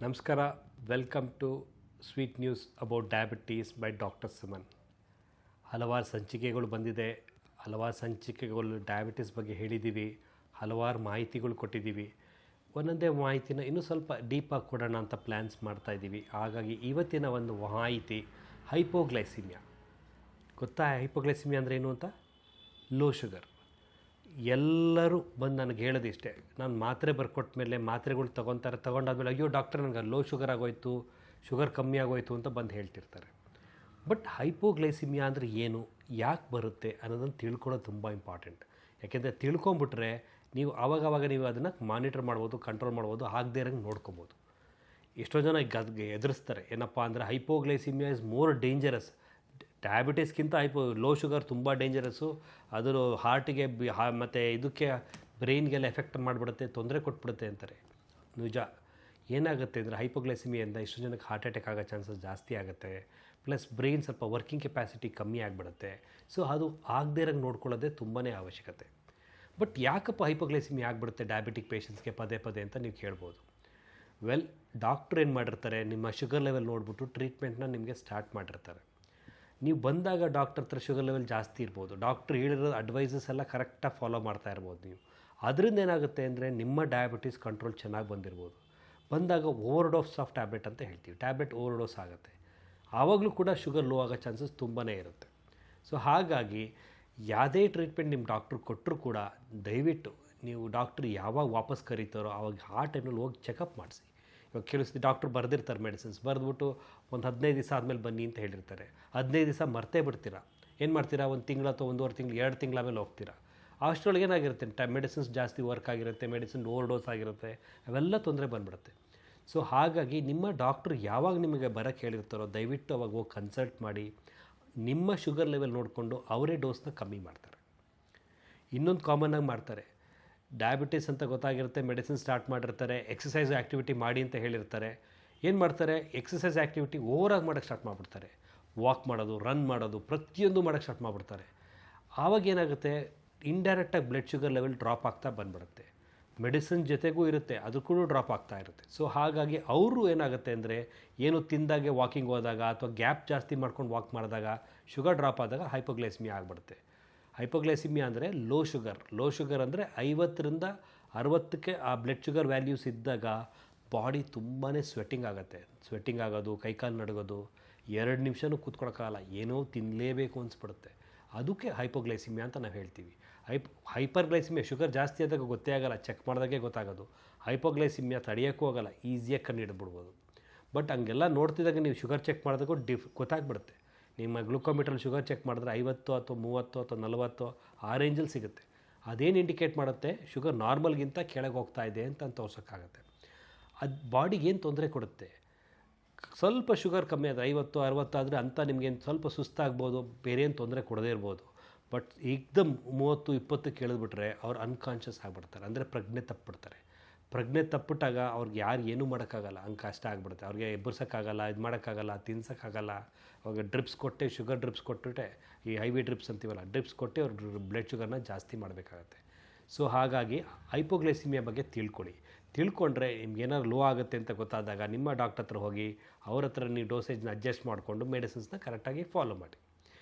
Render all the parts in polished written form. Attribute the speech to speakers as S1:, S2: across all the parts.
S1: ನಮಸ್ಕಾರ. Welcome to sweet news about diabetes by doctor Suman. ಹಲವಾರು ಸಂಚಿಕೆಗಳು ಬಂದಿದೆ. ಹಲವಾರು ಸಂಚಿಕೆಗಳು ಡಯಾಬಿಟೀಸ್ ಬಗ್ಗೆ ಹೇಳಿದ್ದೀವಿ. ಹಲವಾರು ಮಾಹಿತಿಗಳು ಕೊಟ್ಟಿದ್ದೀವಿ. ಒಂದೊಂದೇ ಮಾಹಿತಿನ ಇನ್ನೂ ಸ್ವಲ್ಪ ಡೀಪಾಗಿ ಕೊಡೋಣ ಅಂತ ಪ್ಲ್ಯಾನ್ಸ್ ಮಾಡ್ತಾಯಿದ್ದೀವಿ. ಹಾಗಾಗಿ ಇವತ್ತಿನ ಒಂದು ಮಾಹಿತಿ ಹೈಪೋಗ್ಲೈಸಿಮಿಯಾ. ಗೊತ್ತಾ ಹೈಪೋಗ್ಲೈಸಿಮಿಯಾ ಅಂದರೆ ಏನು ಅಂತ? Low sugar. ಎಲ್ಲರೂ ಬಂದು ನನಗೆ ಹೇಳೋದಿಷ್ಟೇ, ನಾನು ಮಾತ್ರೆ ಬರ್ಕೊಟ್ಟ ಮೇಲೆ ಮಾತ್ರೆಗಳು ತೊಗೊಂಡಾದ್ಮೇಲೆ ಅಯ್ಯೋ ಡಾಕ್ಟರ್ ನನಗೆ ಲೋ ಶುಗರ್ ಆಗೋಯ್ತು, ಶುಗರ್ ಕಮ್ಮಿ ಆಗೋಯ್ತು ಅಂತ ಬಂದು ಹೇಳ್ತಿರ್ತಾರೆ. ಬಟ್ ಹೈಪೋಗ್ಲೈಸಿಮಿಯಾ ಅಂದರೆ ಏನು, ಯಾಕೆ ಬರುತ್ತೆ ಅನ್ನೋದನ್ನು ತಿಳ್ಕೊಳ್ಳೋದು ತುಂಬ ಇಂಪಾರ್ಟೆಂಟ್. ಯಾಕೆಂದರೆ ತಿಳ್ಕೊಂಬಿಟ್ರೆ ನೀವು ಆವಾಗವಾಗ ನೀವು ಅದನ್ನು ಮಾನಿಟರ್ ಮಾಡ್ಬೋದು, ಕಂಟ್ರೋಲ್ ಮಾಡ್ಬೋದು, ಆಗದೇ ಇರೋಂಗೆ ನೋಡ್ಕೊಬೋದು. ಎಷ್ಟೋ ಜನ ಎದುರಿಸ್ತಾರೆ, ಏನಪ್ಪ ಅಂದರೆ ಹೈಪೋಗ್ಲೈಸಿಮಿಯಾ ಇಸ್ ಮೋರ್ ಡೇಂಜರಸ್. ಡಯಾಬಿಟೀಸ್ಗಿಂತ ಲೋ ಶುಗರ್ ತುಂಬ ಡೇಂಜರಸ್ಸು. ಅದು ಹಾರ್ಟಿಗೆ ಮತ್ತು ಇದಕ್ಕೆ ಬ್ರೈನ್ಗೆಲ್ಲ ಎಫೆಕ್ಟ್ ಮಾಡಿಬಿಡುತ್ತೆ, ತೊಂದರೆ ಕೊಟ್ಬಿಡುತ್ತೆ ಅಂತಾರೆ. ನಿಜ. ಏನಾಗುತ್ತೆ ಅಂದರೆ ಹೈಪೋಗ್ಲೈಸಿಮಿಯಿಂದ ಇಷ್ಟು ಜನಕ್ಕೆ ಹಾರ್ಟ್ ಅಟ್ಯಾಕ್ ಆಗೋ ಚಾನ್ಸಸ್ ಜಾಸ್ತಿ ಆಗುತ್ತೆ. ಪ್ಲಸ್ ಬ್ರೈನ್ ಸ್ವಲ್ಪ ವರ್ಕಿಂಗ್ ಕೆಪಾಸಿಟಿ ಕಮ್ಮಿ ಆಗಿಬಿಡುತ್ತೆ. ಸೊ ಅದು ಆಗದೇ ಇರೋಂಗೆ ನೋಡ್ಕೊಳ್ಳೋದೇ ತುಂಬಾ ಅವಶ್ಯಕತೆ. ಬಟ್ ಯಾಕಪ್ಪ ಹೈಪೋಗ್ಲೈಸಿಮಿಯಾ ಆಗಿಬಿಡುತ್ತೆ ಡಯಾಬಿಟಿಕ್ ಪೇಷಂಟ್ಸ್ಗೆ ಪದೇ ಪದೇ ಅಂತ ನೀವು ಕೇಳ್ಬೋದು. ಡಾಕ್ಟ್ರ್ ಏನು ಮಾಡಿರ್ತಾರೆ, ನಿಮ್ಮ ಶುಗರ್ ಲೆವೆಲ್ ನೋಡಿಬಿಟ್ಟು ಟ್ರೀಟ್ಮೆಂಟ್ನ ನಿಮಗೆ ಸ್ಟಾರ್ಟ್ ಮಾಡಿರ್ತಾರೆ. ನೀವು ಬಂದಾಗ ಡಾಕ್ಟರ್ ಹತ್ರ ಶುಗರ್ ಲೆವೆಲ್ ಜಾಸ್ತಿ ಇರ್ಬೋದು, ಡಾಕ್ಟ್ರ್ ಹೇಳಿರೋ ಅಡ್ವೈಸಸ್ ಎಲ್ಲ ಕರೆಕ್ಟಾಗಿ ಫಾಲೋ ಮಾಡ್ತಾ ಇರ್ಬೋದು ನೀವು. ಅದರಿಂದ ಏನಾಗುತ್ತೆ ಅಂದರೆ ನಿಮ್ಮ ಡಯಾಬಿಟೀಸ್ ಕಂಟ್ರೋಲ್ ಚೆನ್ನಾಗಿ ಬಂದಾಗ ಓವರ್ ಡೋಸ್ ಆಫ್ ಟ್ಯಾಬ್ಲೆಟ್ ಅಂತ ಹೇಳ್ತೀವಿ. ಟ್ಯಾಬ್ಲೆಟ್ ಓವರ್ ಡೋಸ್ ಆಗುತ್ತೆ. ಆವಾಗಲೂ ಕೂಡ ಶುಗರ್ ಲೋ ಆಗೋ ಚಾನ್ಸಸ್ ತುಂಬಾ ಇರುತ್ತೆ. ಸೊ ಹಾಗಾಗಿ ಯಾವುದೇ ಟ್ರೀಟ್ಮೆಂಟ್ ನಿಮ್ಮ ಡಾಕ್ಟ್ರು ಕೊಟ್ಟರು ಕೂಡ ದಯವಿಟ್ಟು ನೀವು ಡಾಕ್ಟ್ರು ಯಾವಾಗ ವಾಪಸ್ ಕರೀತಾರೋ ಆವಾಗ ಆ ಟೈಮಲ್ಲಿ ಹೋಗಿ ಚೆಕಪ್ ಮಾಡಿಸಿ. ಇವಾಗ ಕೆಲವು ಡಾಕ್ಟ್ರು ಬರೆದಿರ್ತಾರೆ ಮೆಡಿಸಿನ್ಸ್, ಬರೆದ್ಬಿಟ್ಟು ಒಂದು 15 ದಿವಸ ಆದಮೇಲೆ ಬನ್ನಿ ಅಂತ ಹೇಳಿರ್ತಾರೆ. 15 ದಿವಸ ಮರ್ತೇ ಬಿಡ್ತೀರಾ. ಏನು ಮಾಡ್ತೀರಾ, 1 ತಿಂಗಳು ಅಥವಾ 1.5 ತಿಂಗಳು 2 ತಿಂಗಳ ಆಮೇಲೆ ಹೋಗ್ತೀರಾ. ಅಷ್ಟರೊಳಗೆ ಏನಾಗಿರುತ್ತೆ, ಮೆಡಿಸಿನ್ಸ್ ಜಾಸ್ತಿ ವರ್ಕ್ ಆಗಿರುತ್ತೆ, ಮೆಡಿಸಿನ್ ಓವರ್ ಡೋಸ್ ಆಗಿರುತ್ತೆ, ಅವೆಲ್ಲ ತೊಂದರೆ ಬಂದುಬಿಡುತ್ತೆ. ಸೊ ಹಾಗಾಗಿ ನಿಮ್ಮ ಡಾಕ್ಟ್ರು ಯಾವಾಗ ನಿಮಗೆ ಬರೋಕ್ಕೆ ಹೇಳಿರ್ತಾರೋ ದಯವಿಟ್ಟು ಅವಾಗ ಹೋಗಿ ಕನ್ಸಲ್ಟ್ ಮಾಡಿ ನಿಮ್ಮ ಶುಗರ್ ಲೆವೆಲ್ ನೋಡಿಕೊಂಡು ಅವರೇ ಡೋಸ್ನ ಕಮ್ಮಿ ಮಾಡ್ತಾರೆ. ಇನ್ನೊಂದು ಕಾಮನ್ನಾಗಿ ಮಾಡ್ತಾರೆ, ಡಯಾಬಿಟೀಸ್ ಅಂತ ಗೊತ್ತಾಗಿರುತ್ತೆ, ಮೆಡಿಸಿನ್ ಸ್ಟಾರ್ಟ್ ಮಾಡಿರ್ತಾರೆ, ಎಕ್ಸಸೈಸ್ ಆ್ಯಕ್ಟಿವಿಟಿ ಮಾಡಿ ಅಂತ ಹೇಳಿರ್ತಾರೆ. ಏನು ಮಾಡ್ತಾರೆ, ಎಕ್ಸಸೈಸ್ ಆ್ಯಕ್ಟಿವಿಟಿ ಓವರಾಗಿ ಮಾಡೋಕ್ಕೆ ಸ್ಟಾರ್ಟ್ ಮಾಡಿಬಿಡ್ತಾರೆ. ವಾಕ್ ಮಾಡೋದು, ರನ್ ಮಾಡೋದು, ಪ್ರತಿಯೊಂದು ಮಾಡೋಕ್ಕೆ ಸ್ಟಾರ್ಟ್ ಮಾಡಿಬಿಡ್ತಾರೆ. ಆವಾಗ ಏನಾಗುತ್ತೆ, ಇಂಡೈರೆಕ್ಟಾಗಿ ಬ್ಲಡ್ ಶುಗರ್ ಲೆವೆಲ್ ಡ್ರಾಪ್ ಆಗ್ತಾ ಬಂದುಬಿಡುತ್ತೆ. ಮೆಡಿಸಿನ್ ಜೊತೆಗೂ ಇರುತ್ತೆ, ಅದಕ್ಕೂ ಡ್ರಾಪ್ ಆಗ್ತಾ ಇರುತ್ತೆ. ಸೊ ಹಾಗಾಗಿ ಅವರು ಏನಾಗುತ್ತೆ ಅಂದರೆ ಏನು ತಿಂದಾಗೆ ವಾಕಿಂಗ್ ಹೋದಾಗ ಅಥವಾ ಗ್ಯಾಪ್ ಜಾಸ್ತಿ ಮಾಡ್ಕೊಂಡು ವಾಕ್ ಮಾಡಿದಾಗ ಶುಗರ್ ಡ್ರಾಪ್ ಆದಾಗ ಹೈಪೋಗ್ಲೈಸಿಮಿಯಾ ಆಗಿಬಿಡುತ್ತೆ. ಹೈಪೋಗ್ಲೈಸಿಮಿಯಾ ಅಂದರೆ ಲೋ ಶುಗರ್ ಅಂದರೆ 50ರಿಂದ 60ಕ್ಕೆ ಆ ಬ್ಲಡ್ ಶುಗರ್ ವ್ಯಾಲ್ಯೂಸ್ ಇದ್ದಾಗ ಬಾಡಿ ತುಂಬಾ ಸ್ವೆಟ್ಟಿಂಗ್ ಆಗೋದು, ಕೈಕಾಲು ನಡಗೋದು, 2 ನಿಮಿಷನೂ ಕೂತ್ಕೊಳ್ಳೋಕ್ಕಾಗಲ್ಲ, ಏನೋ ತಿನ್ನಲೇಬೇಕು ಅನಿಸ್ಬಿಡುತ್ತೆ. ಅದಕ್ಕೆ ಹೈಪೋಗ್ಲೈಸಿಮಿಯಾ ಅಂತ ನಾವು ಹೇಳ್ತೀವಿ. ಹೈಪರ್ಗ್ಲೈಸಿಮಿಯಾ ಶುಗರ್ ಜಾಸ್ತಿ ಆದಾಗ ಗೊತ್ತೇ ಆಗೋಲ್ಲ, ಚೆಕ್ ಮಾಡಿದಾಗೆ ಗೊತ್ತಾಗೋದು. ಹೈಪೋಗ್ಲೈಸಿಮಿಯಾ ತಡೆಯೋಕ್ಕೂ ಆಗೋಲ್ಲ, ಈಸಿಯಾಗಿ ಕಂಡು ಹಿಡಿದ್ಬಿಡ್ಬೋದು. ಬಟ್ ಹಂಗೆಲ್ಲ ನೋಡ್ತಿದ್ದಾಗ ನೀವು ಶುಗರ್ ಚೆಕ್ ಮಾಡಿದಾಗೂ ಗೊತ್ತಾಗ್ಬಿಡುತ್ತೆ. ನಿಮ್ಮ ಗ್ಲೂಕೋಮೀಟ್ರಲ್ಲಿ ಶುಗರ್ ಚೆಕ್ ಮಾಡಿದ್ರೆ 50 ಅಥವಾ 30 ಅಥವಾ 40 ಆ ರೇಂಜಲ್ಲಿ ಸಿಗುತ್ತೆ. ಅದೇನು ಇಂಡಿಕೇಟ್ ಮಾಡುತ್ತೆ, ಶುಗರ್ ನಾರ್ಮಲ್ಗಿಂತ ಕೆಳಗೆ ಹೋಗ್ತಾ ಇದೆ ಅಂತ ತೋರ್ಸೋಕ್ಕಾಗತ್ತೆ. ಅದು ಬಾಡಿಗೆ ಏನು ತೊಂದರೆ ಕೊಡುತ್ತೆ. ಸ್ವಲ್ಪ ಶುಗರ್ ಕಮ್ಮಿ ಆದರೆ 50, 60 ಆದರೆ ಅಂತ ನಿಮಗೇನು ಸ್ವಲ್ಪ ಸುಸ್ತಾಗ್ಬೋದು, ಬೇರೆ ಏನು ತೊಂದರೆ ಕೊಡದೇ ಇರ್ಬೋದು. ಬಟ್ ಏಕ್ದಮ್ 30, 20 ಕೇಳಿದ್ಬಿಟ್ರೆ ಅವ್ರು ಅನ್ಕಾನ್ಷಿಯಸ್ ಆಗಿಬಿಡ್ತಾರೆ, ಅಂದರೆ ಪ್ರಜ್ಞೆ ತಪ್ಪಿಟ್ಟಾಗ ಅವ್ರಿಗೆ ಯಾರು ಏನೂ ಮಾಡೋಕ್ಕಾಗಲ್ಲ, ಹಂಗೆ ಕಷ್ಟ ಆಗಿಬಿಡುತ್ತೆ. ಅವ್ರಿಗೆ ಎಬ್ಬರ್ಸೋಕ್ಕಾಗಲ್ಲ, ಇದು ಮಾಡೋಕ್ಕಾಗಲ್ಲ, ತಿನ್ಸೋಕ್ಕಾಗಲ್ಲ. ಅವಾಗ ಡ್ರಿಪ್ಸ್ ಕೊಟ್ಟೆ, ಶುಗರ್ ಡ್ರಿಪ್ಸ್ ಕೊಟ್ಟುಬಿಟ್ಟೆ, ಈ IV ಡ್ರಿಪ್ಸ್ ಅಂತೀವಲ್ಲ, ಡ್ರಿಪ್ಸ್ ಕೊಟ್ಟು ಅವ್ರ ಬ್ಲಡ್ ಶುಗರ್ನ ಜಾಸ್ತಿ ಮಾಡಬೇಕಾಗತ್ತೆ. ಸೊ ಹಾಗಾಗಿ ಹೈಪೋಗ್ಲೈಸಿಮಿಯಾ ಬಗ್ಗೆ ತಿಳ್ಕೊಂಡ್ರೆ ನಿಮ್ಗೇನಾದ್ರು ಲೋ ಆಗುತ್ತೆ ಅಂತ ಗೊತ್ತಾದಾಗ ನಿಮ್ಮ ಡಾಕ್ಟರ್ ಹತ್ರ ಹೋಗಿ ಅವ್ರ ಹತ್ರ ನೀವು ಡೋಸೇಜ್ನ ಅಡ್ಜಸ್ಟ್ ಮಾಡಿಕೊಂಡು ಮೆಡಿಸಿನ್ಸ್ನ ಕರೆಕ್ಟಾಗಿ ಫಾಲೋ ಮಾಡಿ.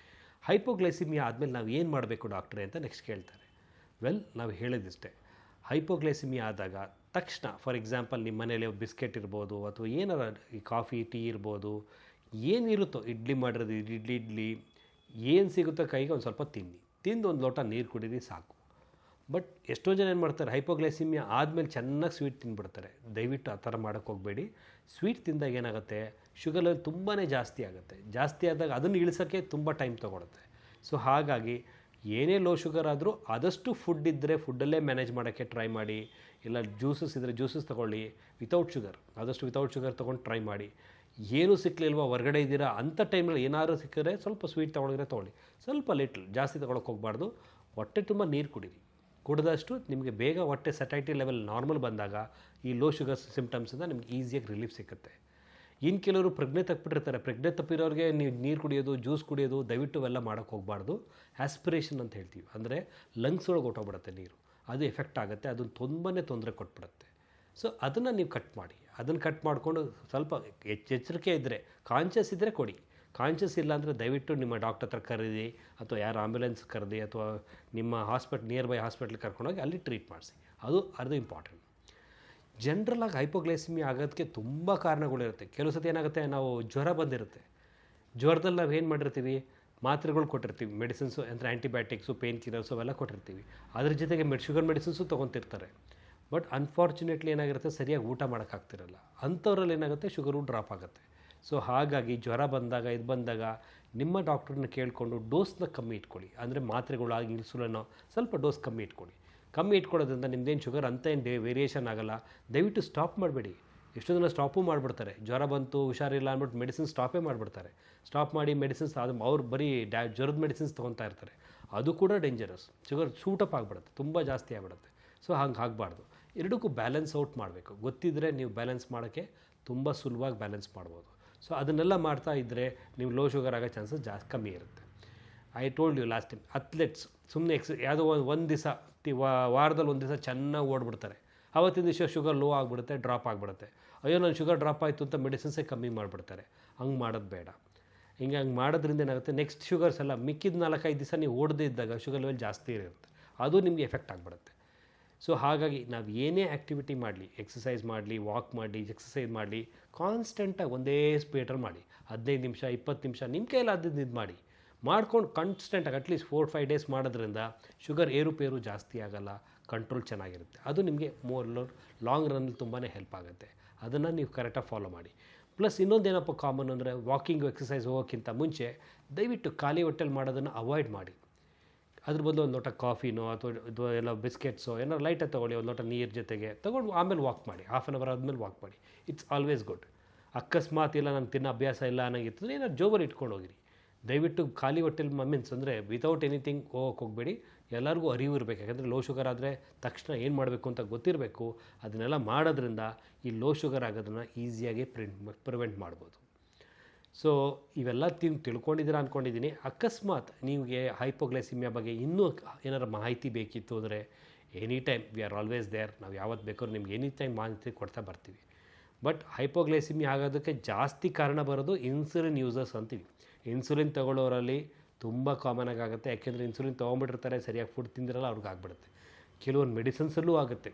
S1: ಹೈಪೋಗ್ಲೈಸಿಮಿಯಾ ಆದಮೇಲೆ ನಾವು ಏನು ಮಾಡಬೇಕು ಡಾಕ್ಟ್ರೇ ಅಂತ ನೆಕ್ಸ್ಟ್ ಕೇಳ್ತಾರೆ. ನಾವು ಹೇಳಿದಿಷ್ಟೇ, ಹೈಪೋಗ್ಲೈಸಿಮಿಯಾ ಆದಾಗ ತಕ್ಷಣ ಫಾರ್ ಎಕ್ಸಾಂಪಲ್ ನಿಮ್ಮ ಮನೇಲಿ ಬಿಸ್ಕೆಟ್ ಇರ್ಬೋದು ಅಥವಾ ಏನಾರ ಈ ಕಾಫಿ ಟೀ ಇರ್ಬೋದು, ಏನಿರುತ್ತೋ ಇಡ್ಲಿ ಮಾಡಿರೋದು ಇಡ್ಲಿ ಏನು ಸಿಗುತ್ತೋ ಕೈಗೆ ಒಂದು ಸ್ವಲ್ಪ ತಿಂದು 1 ಲೋಟ ನೀರು ಕುಡೀರಿ ಸಾಕು. ಬಟ್ ಎಷ್ಟೋ ಜನ ಏನು ಮಾಡ್ತಾರೆ, ಹೈಪೋಗ್ಲೈಸಿಮಿಯಾ ಆದಮೇಲೆ ಚೆನ್ನಾಗಿ ಸ್ವೀಟ್ ತಿಂದುಬಿಡ್ತಾರೆ. ದಯವಿಟ್ಟು ಆ ಥರ ಮಾಡೋಕ್ಕೆ ಹೋಗಬೇಡಿ. ಸ್ವೀಟ್ ತಿಂದಾಗ ಏನಾಗುತ್ತೆ, ಶುಗರ್ ಲೆವೆಲ್ ತುಂಬಾ ಜಾಸ್ತಿ ಆದಾಗ ಅದನ್ನು ಇಳಿಸೋಕ್ಕೆ ತುಂಬ ಟೈಮ್ ತೊಗೊಳುತ್ತೆ. ಸೊ ಹಾಗಾಗಿ ಏನೇ ಲೋ ಶುಗರ್ ಆದರೂ ಆದಷ್ಟು ಫುಡ್ ಇದ್ದರೆ ಫುಡ್ಡಲ್ಲೇ ಮ್ಯಾನೇಜ್ ಮಾಡೋಕ್ಕೆ ಟ್ರೈ ಮಾಡಿ. ಇಲ್ಲ ಜ್ಯೂಸಸ್ ಇದ್ದರೆ ಜ್ಯೂಸಸ್ ತೊಗೊಳ್ಳಿ, ಆದಷ್ಟು ವಿತೌಟ್ ಶುಗರ್ ತೊಗೊಂಡು ಟ್ರೈ ಮಾಡಿ. ಏನೂ ಸಿಕ್ಕಲಿಲ್ವ, ಹೊರಗಡೆ ಇದ್ದೀರಾ ಅಂಥ ಟೈಮಲ್ಲಿ ಏನಾದರೂ ಸಿಕ್ಕಿದ್ರೆ ಸ್ವಲ್ಪ ಸ್ವೀಟ್ ತೊಗೊಳ್ಳಿ, ಸ್ವಲ್ಪ ಜಾಸ್ತಿ ತೊಗೊಳಕ್ಕೆ ಹೋಗಬಾರ್ದು. ಹೊಟ್ಟೆ ತುಂಬ ನೀರು ಕುಡಿದಷ್ಟು ನಿಮಗೆ ಬೇಗ ಹೊಟ್ಟೆ ಸಟೈಟಿ ಲೆವೆಲ್ ನಾರ್ಮಲ್ ಬಂದಾಗ ಈ ಲೋ ಶುಗರ್ ಸಿಂಪ್ಟಮ್ಸಿಂದ ನಿಮ್ಗೆ ಈಸಿಯಾಗಿ ರಿಲೀಫ್ ಸಿಗುತ್ತೆ. ಇನ್ನು ಕೆಲವರು ಪ್ರಜ್ಞೆ ತಪ್ಪಿರೋರಿಗೆ ನೀವು ನೀರು ಕುಡಿಯೋದು, ಜ್ಯೂಸ್ ಕುಡಿಯೋದು ದಯವಿಟ್ಟು ಅವೆಲ್ಲ ಮಾಡೋಕ್ಕೆ ಹೋಗಬಾರ್ದು. ಆಸ್ಪಿರೇಷನ್ ಅಂತ ಹೇಳ್ತೀವಿ, ಅಂದರೆ ಲಂಗ್ಸ್ ಒಳಗೆ ಹೊಟ್ಟೋಗ್ಬಿಡುತ್ತೆ ನೀರು, ಅದು ಎಫೆಕ್ಟ್ ಆಗುತ್ತೆ, ಅದು ತುಂಬಾ ತೊಂದರೆ ಕೊಟ್ಬಿಡುತ್ತೆ. ಸೊ ಅದನ್ನು ನೀವು ಕಟ್ ಮಾಡಿ. ಅದನ್ನು ಕಟ್ ಮಾಡಿಕೊಂಡು ಸ್ವಲ್ಪ ಎಚ್ಚರಿಕೆ ಇದ್ದರೆ, ಕಾನ್ಷಿಯಸ್ ಇದ್ದರೆ ಕೊಡಿ. ಕಾನ್ಷಿಯಸ್ ಇಲ್ಲ ಅಂದರೆ ದಯವಿಟ್ಟು ನಿಮ್ಮ ಡಾಕ್ಟರ್ ಹತ್ರ ಕರೀರಿ, ಅಥವಾ ಯಾರು ಆಂಬ್ಯುಲೆನ್ಸ್ ಕರೆದಿ, ಅಥವಾ ನಿಮ್ಮ ನಿಯರ್ ಬೈ ಹಾಸ್ಪಿಟ್ಲಿಗೆ ಕರ್ಕೊಂಡೋಗಿ ಅಲ್ಲಿ ಟ್ರೀಟ್ ಮಾಡಿಸಿ. ಅದು ಇಂಪಾರ್ಟೆಂಟ್. ಜನರಲಾಗಿ ಹೈಪೋಗ್ಲೈಸಿಮಿಯಾ ಆಗೋದಕ್ಕೆ ತುಂಬ ಕಾರಣಗಳಿರುತ್ತೆ. ಕೆಲವು ಸತಿ ಏನಾಗುತ್ತೆ, ನಾವು ಜ್ವರ ಬಂದಿರುತ್ತೆ, ಜ್ವರದಲ್ಲಿ ನಾವು ಏನು ಮಾಡಿರ್ತೀವಿ, ಮಾತ್ರೆಗಳು ಕೊಟ್ಟಿರ್ತೀವಿ, ಮೆಡಿಸಿನ್ಸು ಅಂದರೆ ಆ್ಯಂಟಿಬಯೋಟಿಕ್ಸು, ಪೇನ್ ಕಿಲ್ಲರ್ಸು ಅವೆಲ್ಲ ಕೊಟ್ಟಿರ್ತೀವಿ. ಅದ್ರ ಜೊತೆಗೆ ಶುಗರ್ ಮೆಡಿಸಿನ್ಸು ತೊಗೊತಿರ್ತಾರೆ. ಬಟ್ ಅನ್ಫಾರ್ಚುನೇಟ್ಲಿ ಏನಾಗಿರುತ್ತೆ, ಸರಿಯಾಗಿ ಊಟ ಮಾಡೋಕ್ಕಾಗ್ತಿರಲ್ಲ. ಅಂಥವ್ರಲ್ಲಿ ಏನಾಗುತ್ತೆ, ಶುಗರು ಡ್ರಾಪ್ ಆಗುತ್ತೆ. ಸೊ ಹಾಗಾಗಿ ಜ್ವರ ಬಂದಾಗ ನಿಮ್ಮ ಡಾಕ್ಟ್ರನ್ನ ಕೇಳಿಕೊಂಡು ಡೋಸ್ನ ಕಮ್ಮಿ ಇಟ್ಕೊಳ್ಳಿ. ಅಂದರೆ ಮಾತ್ರೆಗಳಾಗಿ ಇನ್ಸುಲಿನೋ ಸ್ವಲ್ಪ ಡೋಸ್ ಕಮ್ಮಿ ಇಟ್ಕೊಳ್ಳಿ. ಕಮ್ಮಿ ಇಟ್ಕೊಳ್ಳೋದ್ರಿಂದ ನಿಮ್ಮದೇನು ಶುಗರ್ ಅಂತ ಏನು ವೇರಿಯೇಷನ್ ಆಗೋಲ್ಲ. ದಯವಿಟ್ಟು ಸ್ಟಾಪ್ ಮಾಡಬೇಡಿ. ಎಷ್ಟೋ ಜನ ಸ್ಟಾಪು ಮಾಡಿಬಿಡ್ತಾರೆ. ಜ್ವರ ಬಂತು, ಹುಷಾರಿಲ್ಲ ಅಂದ್ಬಿಟ್ಟು ಮೆಡಿಸಿನ್ ಸ್ಟಾಪೇ ಮಾಡಿಬಿಡ್ತಾರೆ. ಸ್ಟಾಪ್ ಮಾಡಿ ಮೆಡಿಸಿನ್ಸ್ ಅವ್ರು ಬರೀ ಜ್ವರದ ಮೆಡಿಸಿನ್ಸ್ ತೊಗೊತಾ ಇರ್ತಾರೆ. ಅದು ಕೂಡ ಡೇಂಜರಸ್. ಶುಗರ್ ಶೂಟಪ್ ಆಗಿಬಿಡುತ್ತೆ, ತುಂಬ ಜಾಸ್ತಿ ಆಗಿಬಿಡುತ್ತೆ. ಸೊ ಹಂಗೆ ಆಗಬಾರ್ದು. ಎರಡಕ್ಕೂ ಬ್ಯಾಲೆನ್ಸ್ ಔಟ್ ಮಾಡಬೇಕು. ಗೊತ್ತಿದ್ದರೆ ನೀವು ಬ್ಯಾಲೆನ್ಸ್ ಮಾಡೋಕ್ಕೆ ತುಂಬ ಸುಲಭವಾಗಿ ಬ್ಯಾಲೆನ್ಸ್ ಮಾಡ್ಬೋದು. ಸೊ ಅದನ್ನೆಲ್ಲ ಮಾಡ್ತಾ ಇದ್ದರೆ ನೀವು ಲೋ ಶುಗರ್ ಆಗೋ ಚಾನ್ಸಸ್ ಜಾಸ್ತಿ ಕಮ್ಮಿ ಇರುತ್ತೆ. I told you last time, athletes ಸುಮ್ಮನೆ ಯಾವುದೋ ಒಂದು ದಿವಸ ವಾರದಲ್ಲಿ ಒಂದು ದಿವಸ ಚೆನ್ನಾಗಿ ಓಡ್ಬಿಡ್ತಾರೆ. ಆವತ್ತಿನ ದಿವಸ ಶುಗರ್ ಲೋ ಆಗಿಬಿಡುತ್ತೆ, ಡ್ರಾಪ್ ಆಗಿಬಿಡುತ್ತೆ. ಅಯ್ಯೋ ನಾನು ಶುಗರ್ ಡ್ರಾಪ್ ಆಯಿತು ಅಂತ ಮೆಡಿಸಿನ್ಸೇ ಕಮ್ಮಿ ಮಾಡಿಬಿಡ್ತಾರೆ. ಹಂಗೆ ಮಾಡೋದು ಬೇಡ. ಹಂಗೆ ಮಾಡೋದ್ರಿಂದ ಏನಾಗುತ್ತೆ, ನೆಕ್ಸ್ಟ್ ಶುಗರ್ಸ್ ಎಲ್ಲ ಮಿಕ್ಕಿದ 4-5 ದಿವಸ ನೀವು ಓಡದೇ ಇದ್ದಾಗ ಶುಗರ್ ಲೆವೆಲ್ ಜಾಸ್ತಿ ಇರುತ್ತೆ. ಅದು ನಿಮಗೆ ಎಫೆಕ್ಟ್ ಆಗಿಬಿಡುತ್ತೆ. ಸೊ ಹಾಗಾಗಿ ನಾವು ಏನೇ ಆ್ಯಕ್ಟಿವಿಟಿ ಮಾಡಲಿ, ಎಕ್ಸಸೈಸ್ ಮಾಡಲಿ, ವಾಕ್ ಮಾಡಲಿ, ಎಕ್ಸಸೈಸ್ ಮಾಡಲಿ, ಕಾನ್ಸ್ಟೆಂಟಾಗಿ ಒಂದೇ ಸ್ಪೀಡಲ್ಲಿ ಮಾಡಿ. 15 ನಿಮಿಷ 20 ನಿಮಿಷ ನಿಮ್ಮ ಕೈಯಲ್ಲಿ ಆದದ್ದು ಇದು ಮಾಡ್ಕೊಂಡು ಕಾನ್ಸ್ಟೆಂಟಾಗಿ ಅಟ್ಲೀಸ್ಟ್ 4-5 ಡೇಸ್ ಮಾಡೋದ್ರಿಂದ ಶುಗರ್ ಏರುಪೇರು ಜಾಸ್ತಿ ಆಗೋಲ್ಲ, ಕಂಟ್ರೋಲ್ ಚೆನ್ನಾಗಿರುತ್ತೆ. ಅದು ನಿಮಗೆ ಲಾಂಗ್ ರನ್ನಲ್ಲಿ ತುಂಬಾ ಹೆಲ್ಪ್ ಆಗುತ್ತೆ. ಅದನ್ನು ನೀವು ಕರೆಕ್ಟಾಗಿ ಫಾಲೋ ಮಾಡಿ. ಪ್ಲಸ್ ಇನ್ನೊಂದೇನಪ್ಪ ಕಾಮನ್ ಅಂದರೆ, ವಾಕಿಂಗು ಎಕ್ಸಸೈಸ್ ಹೋಗೋಕ್ಕಿಂತ ಮುಂಚೆ ದಯವಿಟ್ಟು ಖಾಲಿ ಹೊಟ್ಟೆಲಿ ಮಾಡೋದನ್ನು ಅವಾಯ್ಡ್ ಮಾಡಿ. ಅದ್ರ ಬದಲು ಒಂದು ಲೋಟ ಕಾಫಿನೋ ಅಥವಾ ಎಲ್ಲ ಬಿಸ್ಕೆಟ್ಸೋ ಏನಾರು ಲೈಟಾಗಿ ತೊಗೊಳ್ಳಿ, ಒಂದು ಲೋಟ ನೀರು ಜೊತೆಗೆ ತೊಗೊಂಡು ಆಮೇಲೆ ವಾಕ್ ಮಾಡಿ. ಹಾಫ್ ಆನ್ ಅವರ್ ಆದಮೇಲೆ ವಾಕ್ ಮಾಡಿ. It's always good. ಅಕಸ್ಮಾತ್ ಇಲ್ಲ ನಾನು ತಿನ್ನೋ ಅಭ್ಯಾಸ ಇಲ್ಲ ಅನ್ನೋಂಗಿರ್ತದೆ, ಏನಾದ್ರು ಜೋಬಲ್ಲಿ ಇಟ್ಕೊಂಡು ಹೋಗಿರಿ. ದಯವಿಟ್ಟು ಖಾಲಿ ಹೊಟ್ಟೆಲಿ ಮೀನ್ಸ್ ಅಂದರೆ ವಿತೌಟ್ ಎನಿಥಿಂಗ್ ಹೋಗಬೇಡಿ. ಎಲ್ಲರಿಗೂ ಅರಿವು ಇರಬೇಕು. ಯಾಕಂದರೆ ಲೋ ಶುಗರ್ ಆದರೆ ತಕ್ಷಣ ಏನು ಮಾಡಬೇಕು ಅಂತ ಗೊತ್ತಿರಬೇಕು. ಅದನ್ನೆಲ್ಲ ಮಾಡೋದ್ರಿಂದ ಈ ಲೋ ಶುಗರ್ ಆಗೋದನ್ನು ಈಸಿಯಾಗಿ ಪ್ರಿವೆಂಟ್ ಮಾಡ್ಬೋದು. ಸೊ ಇವೆಲ್ಲ ತಿಳ್ಕೊಂಡಿದ್ದೀರಾ ಅಂದ್ಕೊಂಡಿದ್ದೀನಿ. ಅಕಸ್ಮಾತ್ ನಿಮಗೆ ಹೈಪೋಗ್ಲೈಸಿಮಿಯಾ ಬಗ್ಗೆ ಇನ್ನೂ ಏನಾರು ಮಾಹಿತಿ ಬೇಕಿತ್ತು ಅಂದರೆ any time we are always there. ನಾವು ಯಾವತ್ತು ಬೇಕಾದ್ರೂ ನಿಮ್ಗೆ ಎನಿ ಟೈಮ್ ಮಾಹಿತಿ ಕೊಡ್ತಾ ಬರ್ತೀವಿ. ಬಟ್ ಹೈಪೋಗ್ಲೈಸಿಮಿಯಾ ಆಗೋದಕ್ಕೆ ಜಾಸ್ತಿ ಕಾರಣ ಬರೋದು ಇನ್ಸುಲಿನ್ ಯೂಸರ್ಸ್ ಅಂತೀವಿ. ಇನ್ಸುಲಿನ್ ತೊಗೊಳ್ಳೋರಲ್ಲಿ ತುಂಬ ಕಾಮನಾಗಿ ಆಗುತ್ತೆ. ಯಾಕೆಂದರೆ ಇನ್ಸುಲಿನ್ ತೊಗೊಂಬಿಟ್ಟಿರ್ತಾರೆ, ಸರಿಯಾಗಿ ಫುಡ್ ತಿಂದಿರಲ್ಲ, ಅವ್ರಿಗೆ ಆಗಿಬಿಡುತ್ತೆ. ಕೆಲವೊಂದು ಮೆಡಿಸಿನ್ಸಲ್ಲೂ ಆಗುತ್ತೆ.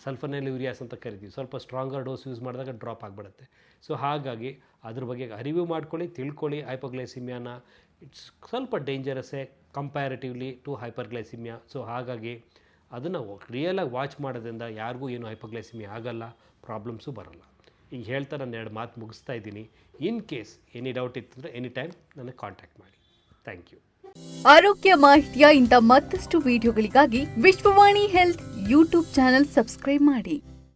S1: ಸಲ್ಫರ್ನೆಲ್ಯೂರಿಯಾಸ್ ಅಂತ ಕರಿತೀವಿ. ಸ್ವಲ್ಪ ಸ್ಟ್ರಾಂಗರ್ ಡೋಸ್ ಯೂಸ್ ಮಾಡಿದಾಗ ಡ್ರಾಪ್ ಆಗಿಬಿಡುತ್ತೆ. ಸೊ ಹಾಗಾಗಿ ಅದ್ರ ಬಗ್ಗೆ ಅರಿವು ಮಾಡ್ಕೊಳ್ಳಿ, ತಿಳ್ಕೊಳ್ಳಿ. ಹೈಪೋಗ್ಲೈಸಿಮಿಯಾನ ಇಟ್ಸ್ ಸ್ವಲ್ಪ ಡೇಂಜರಸ್ಸೇ ಕಂಪ್ಯಾರಿಟಿವ್ಲಿ ಟು ಹೈಪರ್ಗ್ಲೈಸಿಮಿಯಾ. ಸೊ ಹಾಗಾಗಿ ಅದನ್ನು ರಿಯಲಾಗಿ ವಾಚ್ ಮಾಡೋದ್ರಿಂದ ಯಾರಿಗೂ ಏನು ಹೈಪೋಗ್ಲೈಸಿಮಿಯಾ ಆಗಲ್ಲ, ಪ್ರಾಬ್ಲಮ್ಸು ಬರೋಲ್ಲ. ಈಗ ಹೇಳ್ತಾ ನಾನು 2 ಮಾತು ಮುಗಿಸ್ತಾ ಇದ್ದೀನಿ. ಇನ್ ಕೇಸ್ ಎನಿ ಡೌಟ್ ಇತ್ತಂದರೆ ಎನಿ ಟೈಮ್ ನನಗೆ ಕಾಂಟ್ಯಾಕ್ಟ್ ಮಾಡಿ. Thank you.
S2: ಆರೋಗ್ಯ ಮಾಹಿತಿಯ ಇಂಥ ಮತ್ತಷ್ಟು ವಿಡಿಯೋಗಳಿಗಾಗಿ Vishwavani health YouTube channel subscribe ಮಾಡಿ.